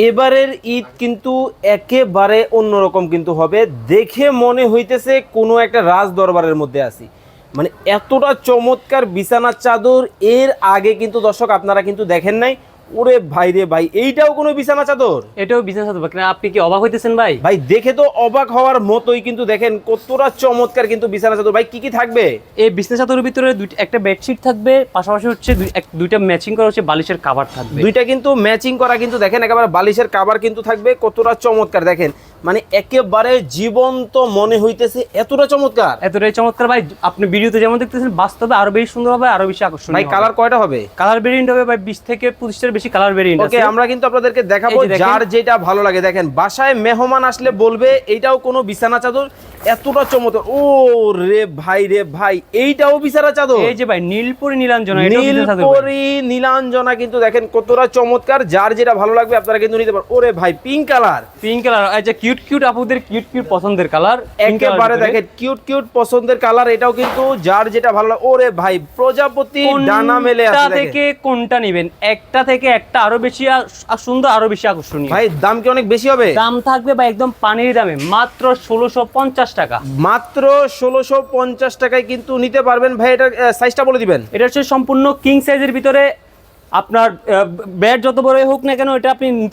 এবারের ঈদ কিন্তু একেবারে অন্যরকম কিন্তু হবে, দেখে মনে হইতেছে কোনো একটা রাজ দরবারের মধ্যে আছি। মানে এতটা চমৎকার বিছানার চাদর এর আগে কিন্তু দর্শক আপনারা কিন্তু দেখেন নাই। ওরে ভাই রে ভাই, এইটাও কোনো বিছানা চাদর? এটাও বিজনেস হতে পারে। আপনি কি অবাক হইতেছেন ভাই? ভাই দেখে তো অবাক হওয়ার মতোই, কিন্তু দেখেন কতটা চমৎকার কিন্তু বিছানা চাদর। ভাই কি কি থাকবে? এই বিজনেস চাদরের ভিতরে একটা বেডশিট থাকবে, পাশাপাশি হচ্ছে দুইটা ম্যাচিং করা হচ্ছে বালিশের কভার থাকবে। দুইটা কিন্তু ম্যাচিং করা, কিন্তু দেখেন একেবারে বালিশের কভার কিন্তু থাকবে। কতটা চমৎকার দেখেন, মানে একেবারে জীবন্ত মনে হইতেছে, এতটা চমৎকার। এতটাই চমৎকার ভাই, আপনি ভিডিওতে যেমন দেখতেছেন বাস্তবে আরো বেশি সুন্দর হবে, আরো বেশি আকর্ষণীয়। ভাই কালার কয়টা হবে? কালার ভেরিয়েন্ট হবে ভাই 20 থেকে 25টার বেশি কালার ভেরিয়েন্ট আছে। ওকে, আমরা কিন্তু আপনাদেরকে দেখাবো এই যে দেখেন। যার যেটা ভালো লাগে। দেখেন বাসায় মেহমান আসলে বলবে এইটাও কোনো বিছানা চাদর, এতটা চমৎকার। ও রে ভাই রে ভাই, এইটাও বিছানা চাদর। এই যে ভাই নীলপরি নীলাঞ্জনা, এটাও বিজনেস চাদর ভাই। নীলপরি নীলাঞ্জনা কিন্তু দেখেন কতটা চমৎকার, যার যেটা ভালো লাগবে আপনারা কিন্তু নিতে পারেন। ওরে ভাই পিঙ্ক কালার, পিঙ্ক কালার, এই যে কিউট কিউট আপুদের কিউট কিউট পছন্দের কালার, একেবারে দেখেন কিউট কিউট পছন্দের কালার। এটাও কিন্তু যার যেটা ভালো লাগে। ওরে ভাই প্রজাপতি ডানা মেলে আছে দেখেন। থেকে কোনটা নেবেন? একটা থেকে একটা আরো বেশি সুন্দর, আরো বেশি আকর্ষণীয়। ভাই দাম কি অনেক বেশি হবে? দাম থাকবে ভাই একদম পানির দামে, মাত্র 1650 টাকা। মাত্র 1650 টাকায় কিন্তু নিতে পারবেন। ভাই এটা সাইজটা বলে দিবেন। এটা হচ্ছে সম্পূর্ণ কিং সাইজের ভিতরে। আপনার বেড যত বড়ই হোক না কেন, এটা আপনি নিতে